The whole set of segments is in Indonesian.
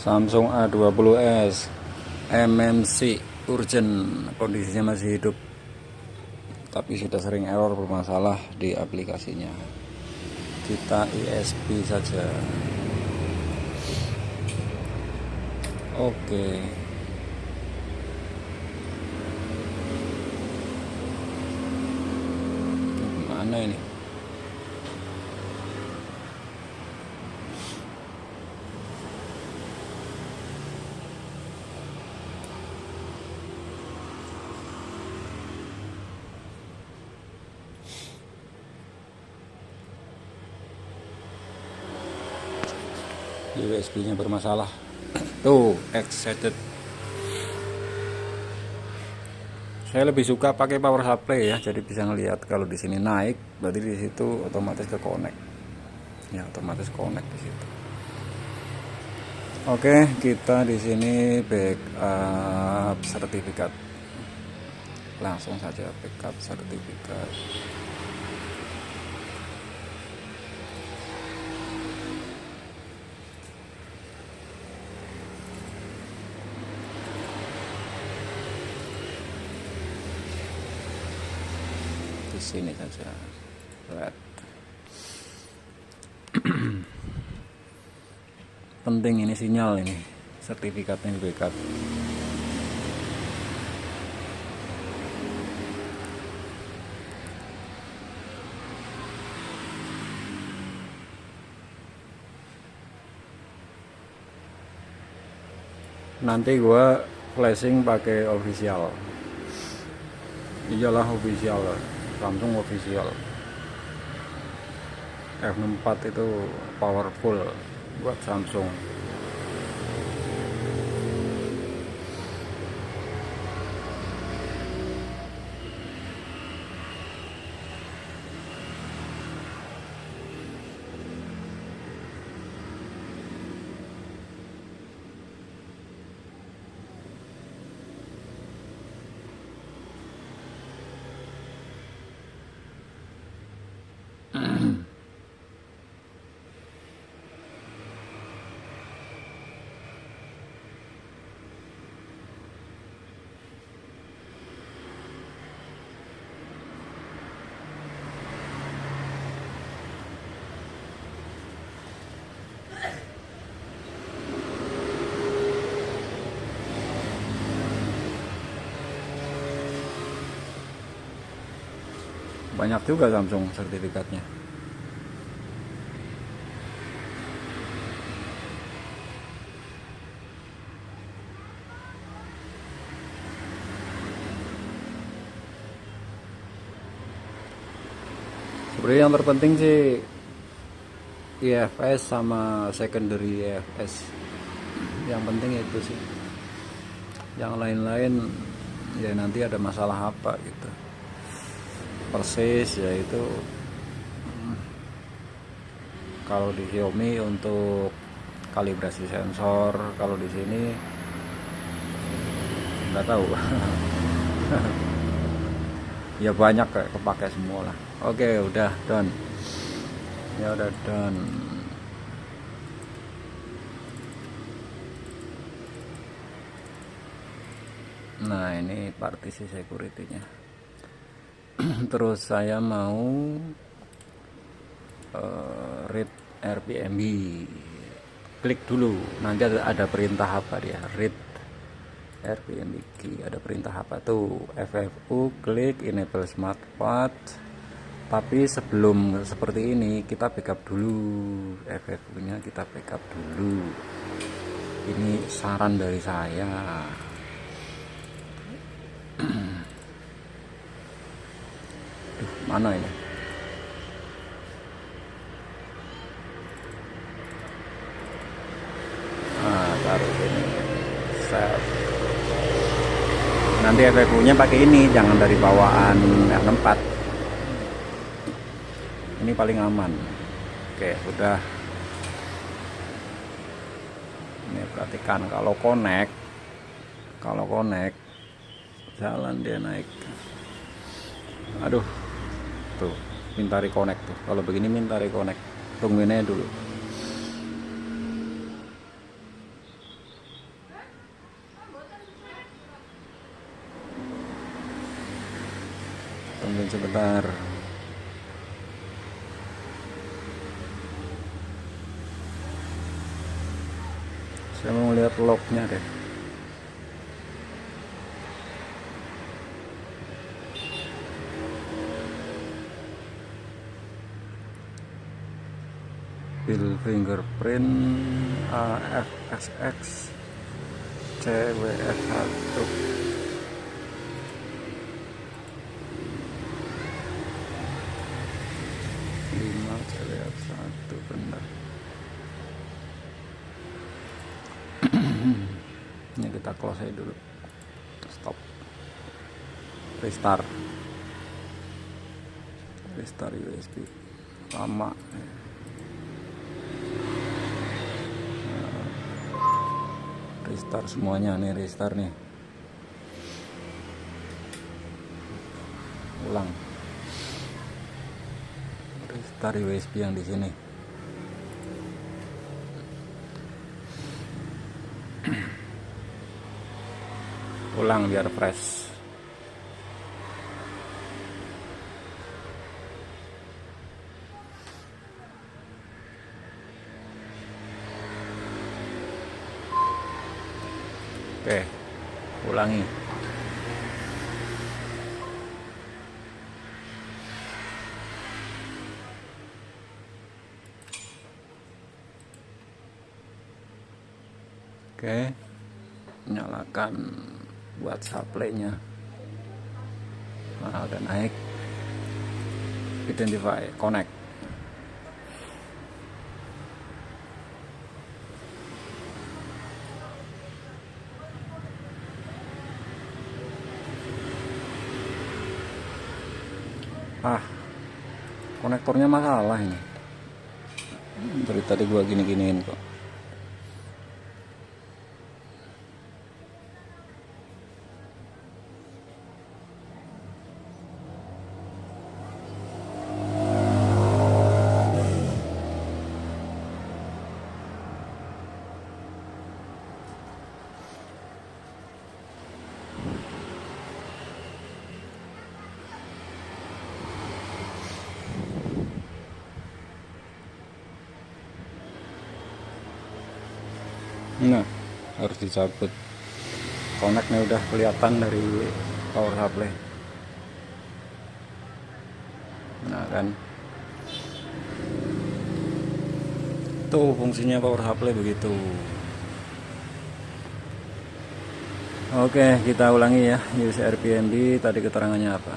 Samsung A20s MMC urgent, kondisinya masih hidup tapi sudah sering error, bermasalah di aplikasinya. Kita ISP saja. Oke. Mana ini? USB-nya bermasalah. Tuh, excited. Saya lebih suka pakai power supply ya, jadi bisa ngelihat kalau di sini naik, berarti di situ otomatis ke connect. Ya, otomatis connect di situ. Oke, kita di sini backup sertifikat. Langsung saja backup sertifikat. Di sini saja. Lihat. Penting ini sinyal ini, sertifikatnya di backup. Nanti gua flashing pakai official. Iyalah official, Samsung official. F64 itu powerful buat Samsung. Banyak juga Samsung sertifikatnya. Sebenarnya yang terpenting sih IFS sama secondary IFS. Yang penting itu sih. Yang lain-lain ya nanti ada masalah apa gitu. Persis yaitu kalau di Xiaomi untuk kalibrasi sensor, kalau di sini nggak tahu. Ya banyak kayak kepake semua lah. Oke, udah done. Ya udah done. Nah, ini partisi security-nya. Terus saya mau read RPMB. Klik dulu, nanti ada perintah apa dia? Read RPMB key, ada perintah apa tuh? FFU, klik enable smart path. Tapi sebelum seperti ini kita backup dulu, FFU nya kita backup dulu. Ini saran dari saya. Mana ini? Nah, taruh ini. Save. Nanti FFU nya pakai ini, jangan dari bawaan F4. Ini paling aman. Oke, udah. Ini perhatikan kalau connect jalan dia naik. Aduh. Tuh, minta reconnect tuh. Kalau begini minta reconnect. Tungguin aja dulu. tungguin sebentar. Saya mau lihat lognya deh. Bill fingerprint AFSX CWF1 5 CWF1 benar. Ini kita close aja dulu, stop, restart USB lama. Restart semuanya nih, restart nih, ulang, restart USB yang di sini. Ulang biar fresh. Oke, ulangi. Oke, nyalakan buat supply-nya. Nah, udah naik. Identify, connect. Konektornya masalah ini. Dari tadi gua gini-giniin kok. Nah, harus dicabut. Koneknya udah kelihatan dari power supply. Nah kan, tuh fungsinya power supply begitu. Oke, kita ulangi ya. Use RPMB, tadi keterangannya apa?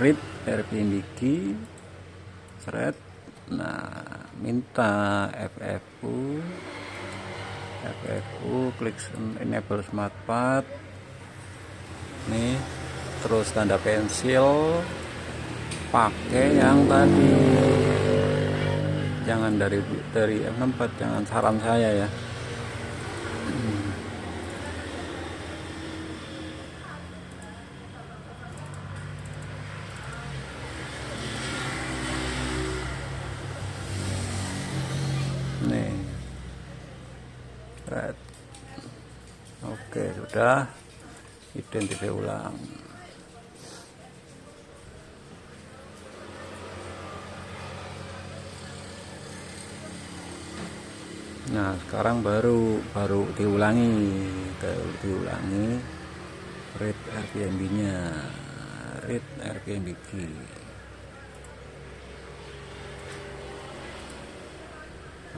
Read RPMB key, thread. Nah, minta FFU, klik enable smart path. Nih, terus tanda pensil, pakai yang tadi. Jangan dari M4, jangan, saran saya ya. Nih, red. Oke, sudah. Identify ulang. Nah, sekarang baru diulangi read RPMB nya, read RPMB key.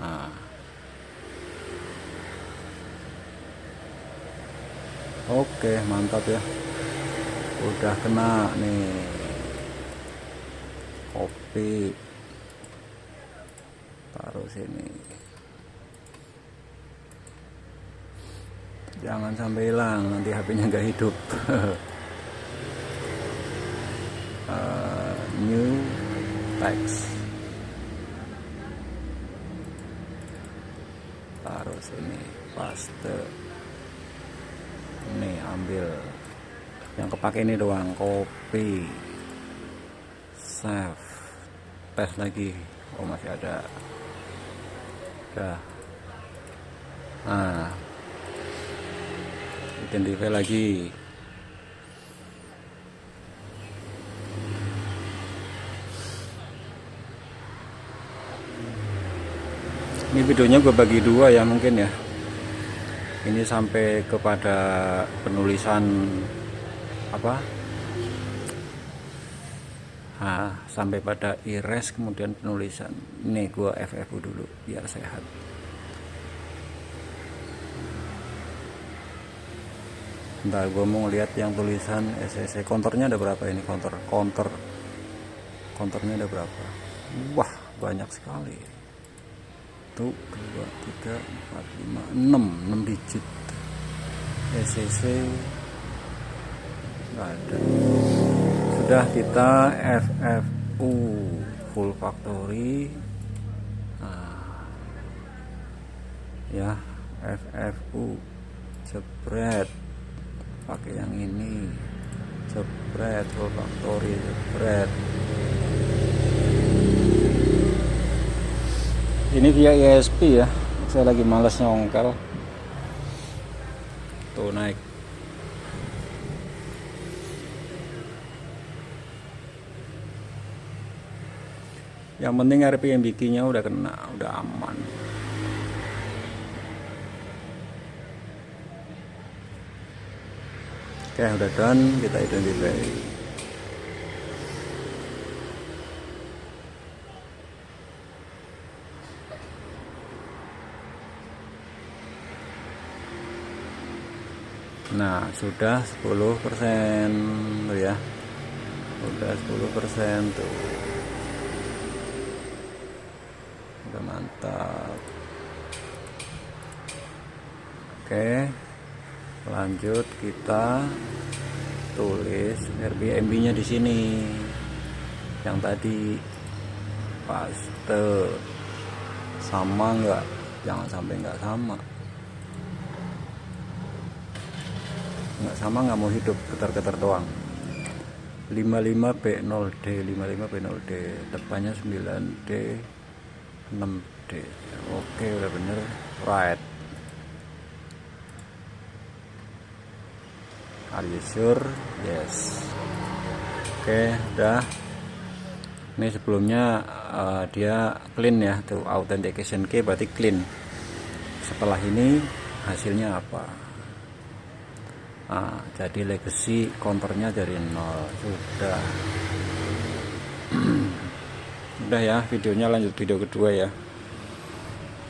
Nah, oke, mantap ya, udah kena nih. Copy, taruh sini, jangan sampai hilang, nanti HP-nya nggak hidup. New text, taruh sini, paste. Nih, ambil yang kepake ini doang, copy, save, paste lagi. Oh, masih ada. Udah. Nah, identify lagi. Ini videonya gue bagi dua ya mungkin ya. Ini sampai kepada penulisan apa? Nah, sampai pada ires kemudian penulisan. Ini gue FFU dulu biar sehat. Bentar, gue mau lihat yang tulisan SCC. Kontornya ada berapa ini? Kontornya ada berapa? Wah, banyak sekali. 1, 2, 3, 4, 5, 6 digit. SCC nggak ada. Sudah kita FFU full factory. Nah, ya FFU jebret pakai yang ini, jebret full factory, jebret. Ini via ISP ya, saya lagi males nyongkel. Tuh naik. Yang penting RPMBK nya udah kena, udah aman. Oke, udah done, kita identify. Nah, sudah 10% tuh ya. Udah 10% tuh. Udah mantap. Oke. Lanjut kita tulis RPMB-nya di sini. Yang tadi paste. Sama enggak? Jangan sampai enggak sama. Enggak sama, nggak mau hidup, getar-getar doang. 55B0D, 55B0D, depannya 9D, 6D. Oke, udah bener. Right. Are you sure? Yes. Oke, udah. Ini sebelumnya dia clean ya, tuh authentication key berarti clean. Setelah ini hasilnya apa? Nah, jadi legacy counternya dari 0. Sudah. Udah ya, videonya lanjut video kedua ya.